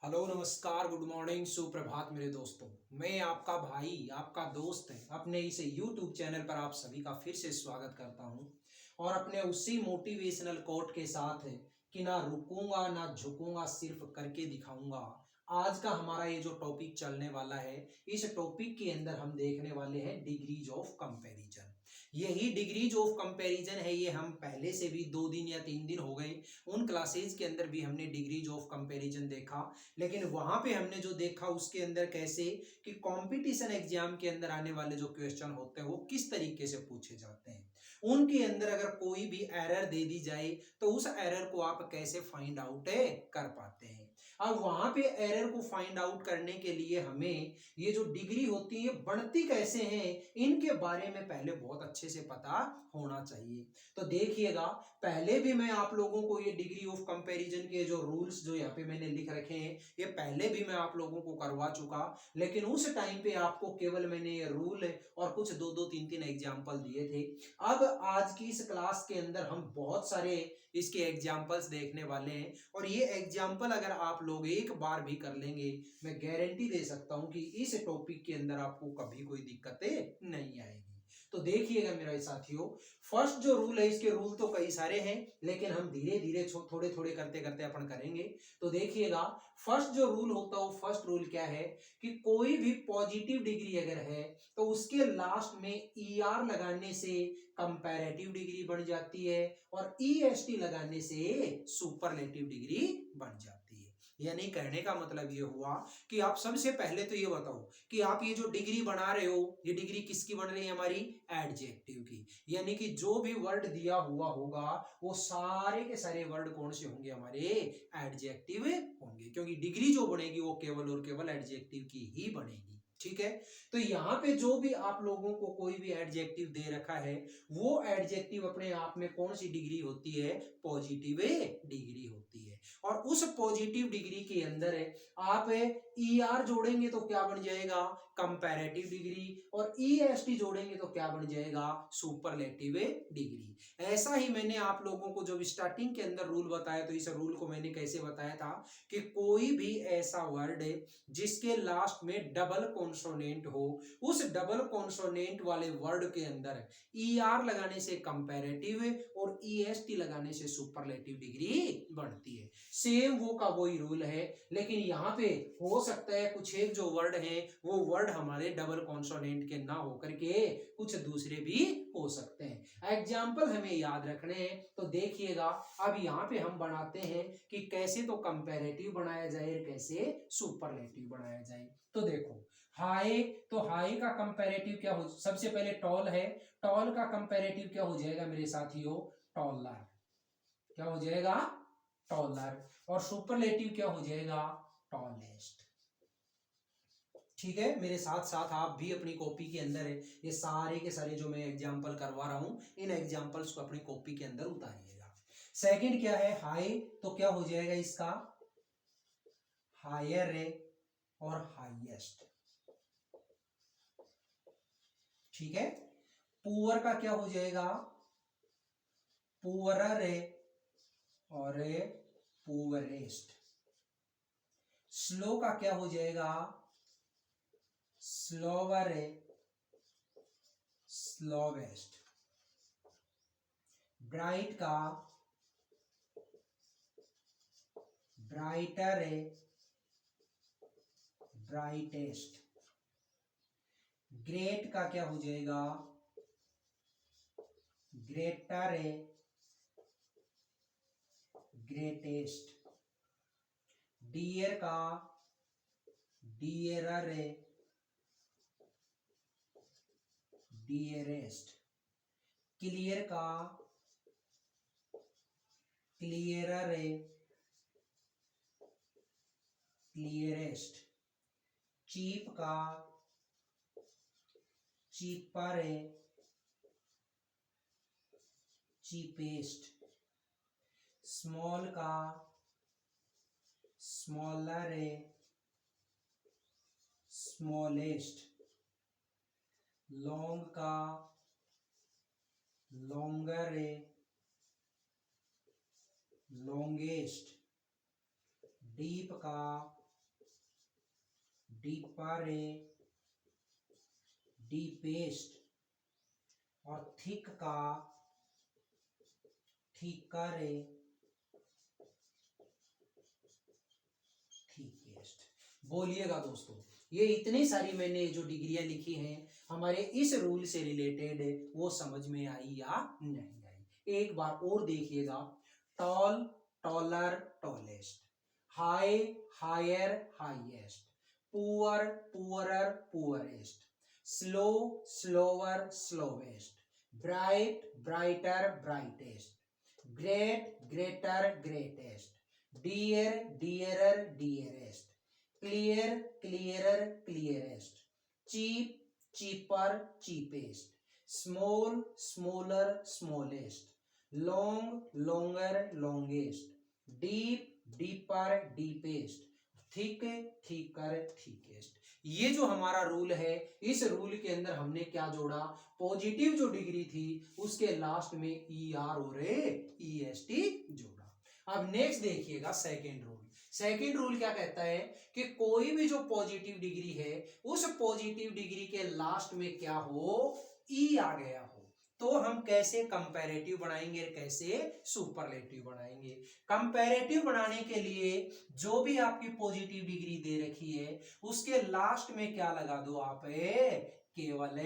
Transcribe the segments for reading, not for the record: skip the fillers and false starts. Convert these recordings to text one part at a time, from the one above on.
Hello नमस्कार good morning सुप्रभात मेरे दोस्तों। मैं आपका भाई आपका दोस्त है अपने इस YouTube चैनल पर आप सभी का फिर से स्वागत करता हूं और अपने उसी मोटिवेशनल कोट के साथ है कि ना रुकूंगा ना झुकूंगा सिर्फ करके दिखाऊंगा। आज का हमारा ये जो टॉपिक चलने वाला है, इस टॉपिक के अंदर हम देखने वाले हैं डिग्रीज ऑफ कंपैरिजन। यही डिग्रीज ऑफ कंपैरिजन है, ये हम पहले से भी 2 दिन या 3 दिन हो गए उन क्लासेज के अंदर भी हमने डिग्रीज ऑफ कंपैरिजन देखा। लेकिन वहां पे हमने जो देखा उसके अंदर कैसे कि कंपटीशन एग्जाम के अंदर आने वाले जो क्वेश्चन होते हैं वो किस तरीके से पूछे जाते हैं, उनके अंदर अगर कोई भी एरर दे दी जाए तो उस एरर को आप कैसे फाइंड आउट कर पाते हैं। अब वहां पे एरर को फाइंड आउट करने के लिए हमें ये जो डिग्री होती है बढ़ती कैसे हैं, इनके बारे में पहले बहुत अच्छे से पता होना चाहिए। तो देखिएगा, पहले भी मैं आप लोगों को ये डिग्री ऑफ कंपैरिजन के जो रूल्स जो यहाँ पे मैंने लिख रखे हैं ये पहले भी मैं आप लोगों को करवा चुका, लेकिन उस टाइम पे आपको केवल मैंने ये रूल और कुछ दो दो तीन तीन एग्जाम्पल दिए थे। अब आज की इस क्लास के अंदर हम बहुत सारे इसके एग्जाम्पल्स देखने वाले हैं और ये एग्जाम्पल अगर आप लोग एक बार भी कर लेंगे, मैं गारंटी दे सकता हूं कि इस टॉपिक के अंदर आपको कभी कोई दिक्कतें नहीं आएगी। तो देखिएगा मेरे साथियों, फर्स्ट जो रूल है, इसके रूल तो कई सारे हैं लेकिन हम धीरे धीरे थोड़े थोड़े करते करते अपन करेंगे। तो देखिएगा, फर्स्ट जो रूल होता है वो फर्स्ट रूल क्या है कि कोई भी पॉजिटिव डिग्री अगर है तो उसके लास्ट में ER लगाने से कंपैरेटिव डिग्री बन जाती है और EST लगाने से सुपरलेटिव डिग्री बन जाती है। यानी कहने का मतलब ये हुआ कि आप सबसे पहले तो ये बताओ कि आप ये जो डिग्री बना रहे हो, ये डिग्री किसकी बन रही है? हमारी एडजेक्टिव की। यानी कि जो भी वर्ड दिया हुआ होगा वो सारे के सारे वर्ड कौन से होंगे? हमारे एडजेक्टिव होंगे, क्योंकि डिग्री जो बनेगी वो केवल और केवल एडजेक्टिव की ही बनेगी। ठीक है, तो यहाँ पे जो भी आप लोगों को कोई भी एडजेक्टिव दे रखा है वो एडजेक्टिव अपने आप में कौन सी डिग्री होती है? पॉजिटिव डिग्री होती है। और उस पॉजिटिव डिग्री के अंदर है आप ER जोड़ेंगे तो क्या बन जाएगा? Comparative degree. और EST जोड़ेंगे तो क्या बन जाएगा? Superlative degree. ऐसा ही मैंने आप लोगों को जब स्टार्टिंग के अंदर रूल बताया तो इस रूल को मैंने कैसे बताया था कि कोई भी ऐसा वर्ड है जिसके लास्ट में डबल कॉन्सोनेंट हो, उस डबल कॉन्सोनेंट वाले वर्ड के अंदर ER लगाने से कंपैरेटिव और EST लगाने से सुपरलेटिव डिग्री बढ़ती है। सेम वो का वही रूल है, लेकिन यहाँ पे हो सकता है कुछ एक जो वर्ड है वो वर्ड हमारे डबल कॉन्सोनेंट के ना होकर के कुछ दूसरे भी हो सकते हैं। एग्जाम्पल हमें याद रखने हैं, तो देखिएगा अब यहाँ पे हम बनाते हैं कि कैसे तो कंपैरेटिव बनाया जाए, कैसे सुपरलेटिव बनाया जाए। तो देखो, हाई, तो हाई का कंपैरेटिव क्या हो? सबसे पहले टॉल है, टॉल का कंपैरेटिव क्या हो जाएगा मेरे साथियों? टॉलर। क्या हो जाएगा? टॉलर। और सुपरलेटिव क्या हो जाएगा? टॉलेस्ट। ठीक है, मेरे साथ साथ आप भी अपनी कॉपी के अंदर है ये सारे के सारे जो मैं एग्जांपल करवा रहा हूं, इन एग्जांपल्स को अपनी कॉपी के अंदर उतारिएगा। सेकंड क्या है? हाई, तो क्या हो जाएगा इसका? हायर है और हाईएस्ट। ठीक है, पुअर का क्या हो जाएगा? पुअरर है और पुअरेस्ट। स्लो का क्या हो जाएगा? स्लोवर है, स्लोवेस्ट। ब्राइट का ब्राइटर है, ब्राइटेस्ट। ग्रेट का क्या हो जाएगा? ग्रेटर है, ग्रेटेस्ट। डियर का डियरर है, डियरेस्ट। क्लियर का क्लियरर है, क्लियरेस्ट। चीप का चीपर है, चीपेस्ट। स्मॉल का स्मॉलर है, स्मॉलेस्ट। लॉन्ग का लॉन्गर है, लॉन्गेस्ट। डीप का डीपर ए, डीपेस्ट, और थिक का थिकर ए, थिकेस्ट। बोलिएगा दोस्तों, ये इतनी सारी मैंने जो डिग्रियां लिखी हैं हमारे इस रूल से रिलेटेड, वो समझ में आई या नहीं आई। एक बार और देखिएगा। Tall, taller, tallest, high, higher, highest, poor, poorer, poorest, slow, slower, slowest, bright, brighter, brightest, great, greater, greatest, dear, dearer, dearest, clear, clearer, clearest, cheap, cheaper, cheapest, small, smaller, smallest, long, longer, longest, deep, deeper, deepest, thick, thicker, thickest. ये जो हमारा rule है, इस rule के अंदर हमने क्या जोड़ा, पॉजिटिव जो डिग्री थी उसके लास्ट में ई आर और ई एस टी जोड़ा। अब नेक्स्ट देखिएगा सेकेंड रूल। सेकेंड रूल क्या कहता है कि कोई भी जो पॉजिटिव डिग्री है उस पॉजिटिव डिग्री के लास्ट में क्या हो, ई आ गया हो, तो हम कैसे कंपैरेटिव बनाएंगे, कैसे सुपरलेटिव बनाएंगे। कंपैरेटिव बनाने के लिए जो भी आपकी पॉजिटिव डिग्री दे रखी है उसके लास्ट में क्या लगा दो आप, केवल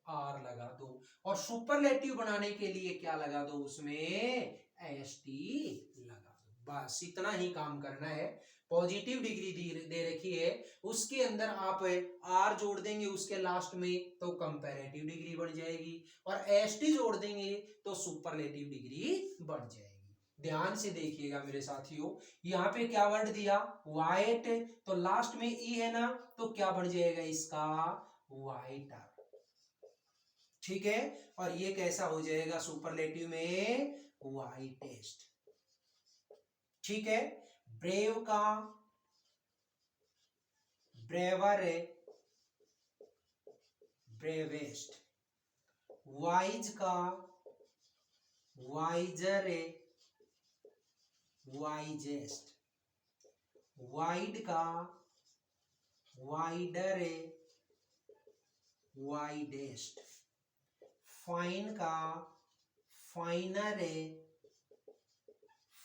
आर लगा दो, और सुपरलेटिव बनाने के लिए क्या लगा दो, उसमें एस टी लगा दो। बस इतना ही काम करना है। पॉजिटिव डिग्री दे रखी है, उसके अंदर आप आर जोड़ देंगे उसके लास्ट में तो कंपैरेटिव डिग्री बन जाएगी, और एस टी जोड़ देंगे तो सुपरलेटिव डिग्री बन जाएगी। ध्यान से देखिएगा मेरे साथियों, यहाँ पे क्या वर्ड दिया, वाइट, तो लास्ट में ई है ना, तो क्या बन जाएगा इसका, वाइटर। ठीक है, और ये कैसा हो जाएगा सुपरलेटिव में, वाइटेस्ट। ठीक है, ब्रेव का ब्रेवर, ब्रेवेस्ट, वाइज का वाइजर, वाइजेस्ट, वाइड का वाइडर, वाइडेस्ट, फाइन का फाइनर,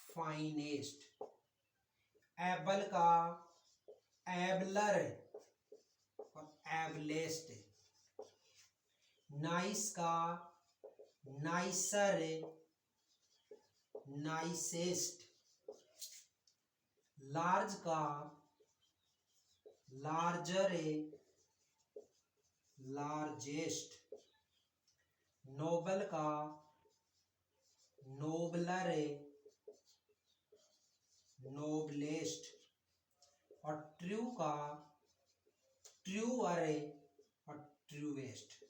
फाइनेस्ट, एबल का एबलर और एबलेस्ट, नाइस का नाइसर, नाइसेस्ट, लार्ज का लार्जर, लार्जेस्ट, नोबल का नोबलर, नोबलेस्ट, और ट्रू का ट्रूअर और ट्रूएस्ट।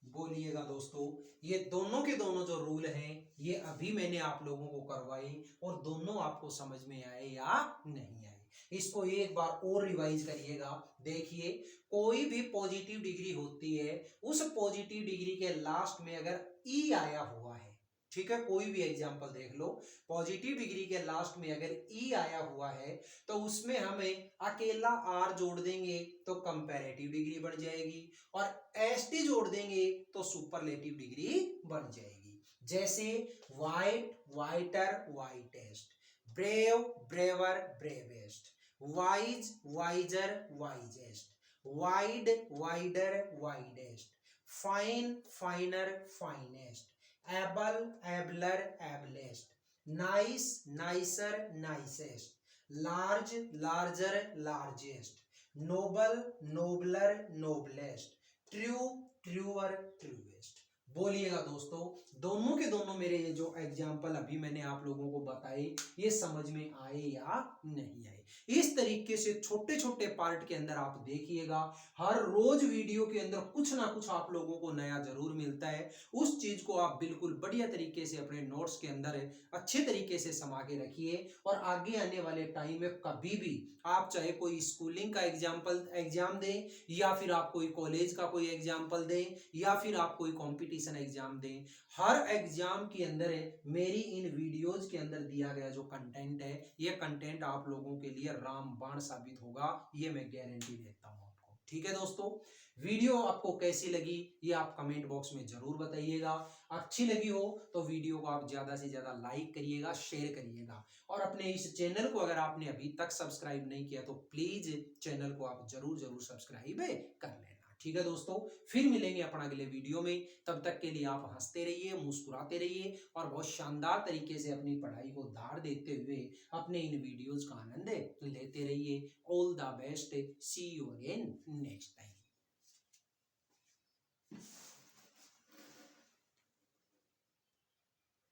बोलिएगा दोस्तों, ये दोनों के दोनों जो रूल हैं ये अभी मैंने आप लोगों को करवाए, और दोनों आपको समझ में आए या नहीं आए, इसको एक बार और रिवाइज करिएगा। देखिए, कोई भी पॉजिटिव डिग्री होती है, उस पॉजिटिव डिग्री के लास्ट में अगर ई आया हुआ है, ठीक है, कोई भी एग्जांपल देख लो, पॉजिटिव डिग्री के लास्ट में अगर ई आया हुआ है तो उसमें हमें अकेला आर जोड़ देंगे तो कंपैरेटिव डिग्री बन जाएगी, और एस टी जोड़ देंगे तो सुपरलेटिव डिग्री बन जाएगी। जैसे white, whiter, whitest, brave, braver, bravest, wise, wiser, wisest, wide, wider, widest, fine, finer, finest, able, abler, ablest, nice, nicer, nicest, large, larger, largest, noble, nobler, noblest, true, truer, truest. बोलिएगा दोस्तों, दोनों के दोनों मेरे ये जो एग्जाम्पल अभी मैंने आप लोगों को बताए ये समझ में आए या नहीं आए। इस तरीके से छोटे छोटे पार्ट के अंदर आप देखिएगा, हर रोज वीडियो के अंदर कुछ ना कुछ आप लोगों को नया जरूर मिलता है। उस चीज को आप बिल्कुल बढ़िया तरीके से अपने नोट्स के अंदर अच्छे तरीके से समा के रखिए, और आगे आने वाले टाइम में कभी भी आप चाहे कोई स्कूलिंग का एग्जाम दें, या फिर आप कोई कॉलेज का कोई एग्जाम्पल दें, या फिर आप कोई कॉम्पिटिशन कंपटीशन एग्जाम दें, हर एग्जाम के अंदर मेरी इन वीडियोज के अंदर दिया गया जो कंटेंट है, ये कंटेंट आप लोगों के लिए रामबाण साबित होगा, ये मैं गारंटी देता हूं आपको। ठीक है दोस्तों, वीडियो आपको कैसी लगी ये आप कमेंट बॉक्स में जरूर बताइएगा। अच्छी लगी हो तो वीडियो को आप ज्यादा से ज्यादा लाइक करिएगा, शेयर करिएगा, और अपने इस चैनल को अगर आपने अभी तक सब्सक्राइब नहीं किया तो प्लीज चैनल को आप जरूर जरूर सब्सक्राइब कर लेना। ठीक है दोस्तों, फिर मिलेंगे अपना अगले वीडियो में, तब तक के लिए आप हंसते रहिए, मुस्कुराते रहिए और बहुत शानदार तरीके से अपनी पढ़ाई को धार देते हुए अपने इन वीडियोज का आनंद लेते रहिए। All the best, see you again next time.